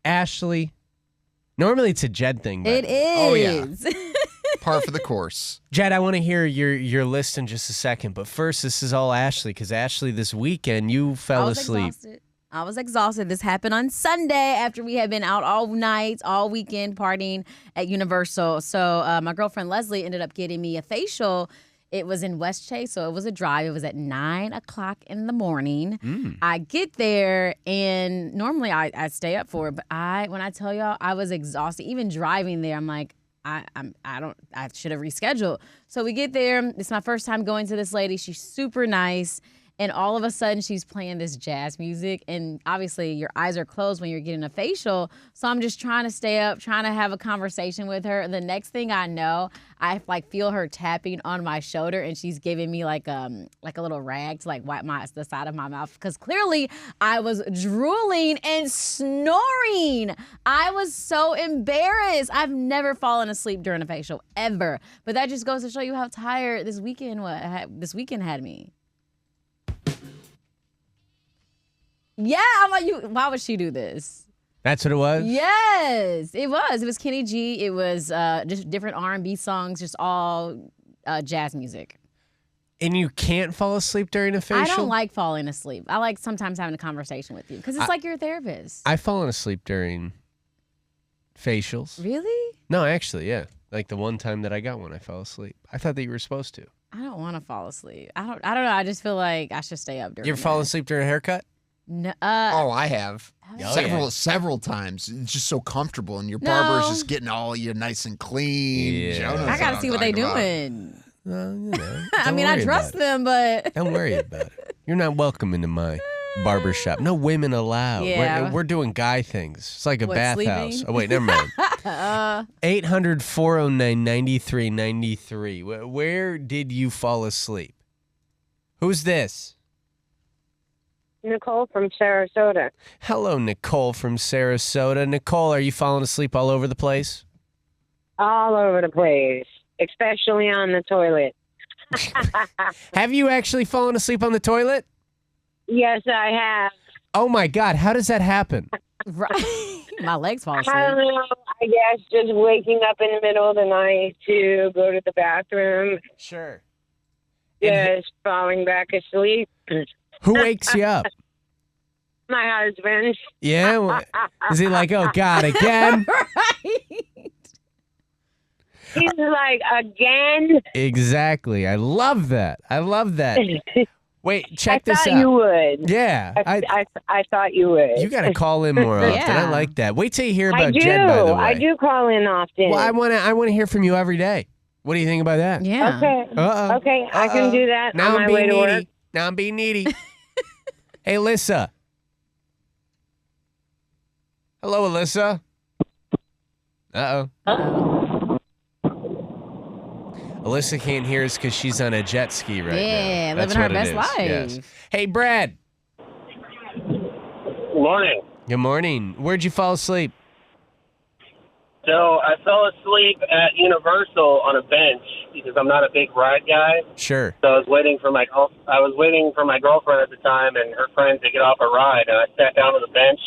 Ashley. Normally it's a Jed thing. It is. Oh, yeah. Par for the course. Jed, I want to hear your list in just a second. But first, this is all Ashley, because Ashley, this weekend, you fell asleep. I was exhausted. This happened on Sunday after we had been out all night, all weekend partying at Universal. So my girlfriend Leslie ended up getting me a facial. It was in West Chase, so it was a drive. It was at 9 o'clock in the morning. I get there, and normally I stay up for it, but when I tell y'all, I was exhausted. Even driving there, I'm like, I should have rescheduled. So we get there. It's my first time going to this lady. She's super nice. And all of a sudden, she's playing this jazz music. And obviously, your eyes are closed when you're getting a facial. So I'm just trying to stay up, trying to have a conversation with her. And the next thing I know, I feel her tapping on my shoulder, and she's giving me like a little rag to wipe the side of my mouth, because clearly I was drooling and snoring. I was so embarrassed. I've never fallen asleep during a facial ever. But that just goes to show you how tired this weekend had me. Yeah, I'm like, why would she do this? That's what it was? Yes, it was. It was Kenny G. It was just different R&B songs, just all jazz music. And you can't fall asleep during a facial? I don't like falling asleep. I like sometimes having a conversation with you, because it's like you're a therapist. I've fallen asleep during facials. Really? No, actually, yeah. Like the one time that I got one, I fell asleep. I thought that you were supposed to. I don't want to fall asleep. I don't know. I just feel like I should stay up during You ever fallen asleep during a haircut? No, I have. Oh, Several times. It's just so comfortable, and your barber is just getting all you nice and clean. Yeah. Joe knows I got to what see I'm what they talking about. doing. Well, you know. I mean, I trust them, but... Don't worry about it. You're not welcome into my barber shop. No women allowed. Yeah. We're doing guy things. It's like a What, bathhouse. sleeping? Oh, wait, never mind. 800-409-9393. Where did you fall asleep? Who's this? Nicole from Sarasota. Hello, Nicole from Sarasota. Nicole, are you falling asleep all over the place? All over the place, especially on the toilet. Have you actually fallen asleep on the toilet? Yes, I have. Oh, my God. How does that happen? Right. My legs fall asleep. I don't know. I guess just waking up in the middle of the night to go to the bathroom, Sure. just falling back asleep. Who wakes you up? My husband. Yeah? Is he like, oh, God, again? Right. He's like, again? Exactly. I love that. Wait, check this out. I thought you would. Yeah. I thought you would. You got to call in more often. Yeah. I like that. Wait till you hear I about do. Jed, by the way. I do call in often. Well, I want to hear from you every day. What do you think about that? Yeah. Okay. Uh-oh. Okay, I can do that Now on I'm my way being to needy. work. Now I'm being needy. Hey, Alyssa. Hello, Alyssa. Uh-oh. Alyssa can't hear us because she's on a jet ski right now. Yeah, That's living her what it best is. life. Yes. Hey, Brad. Morning. Good morning. Where'd you fall asleep? So I fell asleep at Universal on a bench because I'm not a big ride guy. Sure. So I was waiting for my girlfriend at the time and her friend to get off a ride, and I sat down on the bench,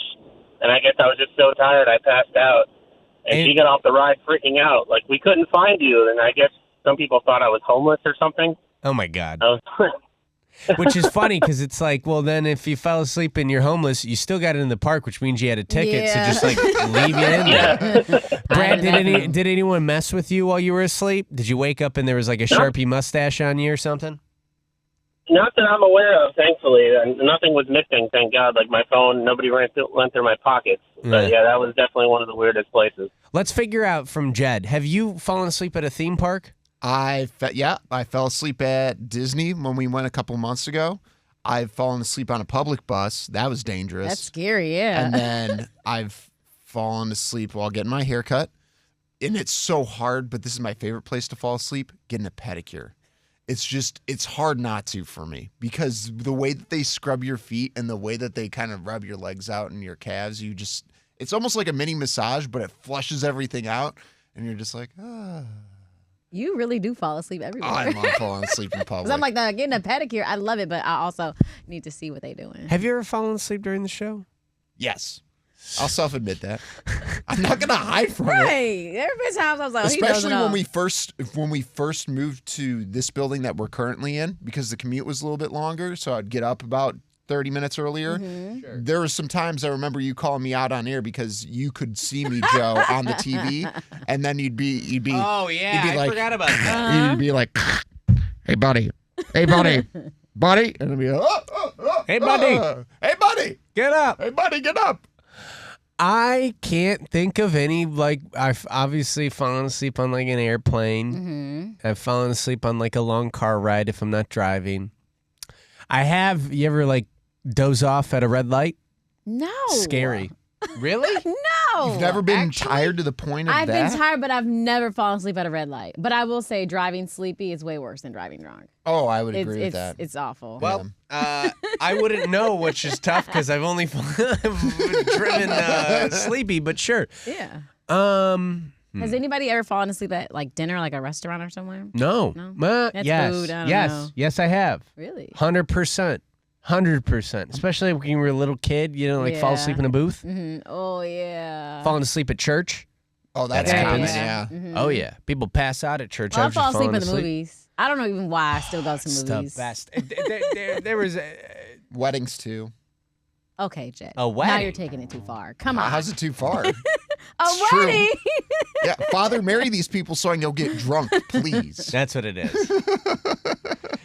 and I guess I was just so tired I passed out. And she got off the ride freaking out, like, we couldn't find you, and I guess some people thought I was homeless or something. Oh, my God. I was Which is funny because it's like, well, then if you fell asleep and you're homeless, you still got it in the park, which means you had a ticket. Yeah. So just leave you in there. Brad, Exactly. did anyone mess with you while you were asleep? Did you wake up and there was like a Sharpie mustache on you or something? Not that I'm aware of, thankfully. Nothing was missing, thank God. Like my phone, nobody went through my pockets. But yeah, that was definitely one of the weirdest places. Let's figure out from Jed. Have you fallen asleep at a theme park? I fell asleep at Disney when we went a couple months ago. I've fallen asleep on a public bus. That was dangerous. That's scary, yeah. And then I've fallen asleep while getting my hair cut. And it's so hard, but this is my favorite place to fall asleep, getting a pedicure. It's hard not to for me because the way that they scrub your feet and the way that they kind of rub your legs out and your calves, it's almost like a mini massage, but it flushes everything out. And you're just like, ah. You really do fall asleep everywhere. I love falling asleep in public. 'Cause I'm like, getting a pedicure, I love it, but I also need to see what they're doing. Have you ever fallen asleep during the show? Yes. I'll self-admit that. I'm not gonna hide from it. Right. There have been times I was like, he doesn't Especially know. when we first moved to this building that we're currently in, because the commute was a little bit longer, so I'd get up about 30 minutes earlier. Mm-hmm. There were some times I remember you calling me out on air because you could see me, Joe, on the TV, and then you'd be Oh yeah, you'd be I like, forgot about that. You'd be like, hey buddy, buddy, and I'd be like, Hey, buddy. Hey buddy, Get up. hey buddy, get up. I can't think of any, like, I've obviously fallen asleep on like an airplane. Mm-hmm. I've fallen asleep on like a long car ride if I'm not driving. I have. You ever like doze off at a red light? No. Scary. Really? No. You've never been tired to the point of I've that? been tired, but I've never fallen asleep at a red light. But I will say driving sleepy is way worse than driving drunk. Oh, I would agree with It's that. it's awful. Well, I wouldn't know, which is tough because I've only driven sleepy, but sure. yeah. Hmm. Has anybody ever fallen asleep at like dinner, like a restaurant or somewhere? No. That's yes. food, I don't yes. know. Yes, I have. Really? 100%. 100%. Especially when you were a little kid, like fall Yeah. asleep in a booth. Mm-hmm. Oh yeah. Falling asleep at church. Oh, that's Yeah, common, yeah. yeah. Mhm. Oh, yeah. People pass out at church. Well, I was fall just asleep falling in the movies. I don't know even why I still go to It's movies. the best. There was Weddings, too. Okay, Jet. A Now wedding? you're taking it too far. Come on. How's it too far? a true. wedding? Yeah, Father, marry these people so I can go get drunk, please. That's what it is.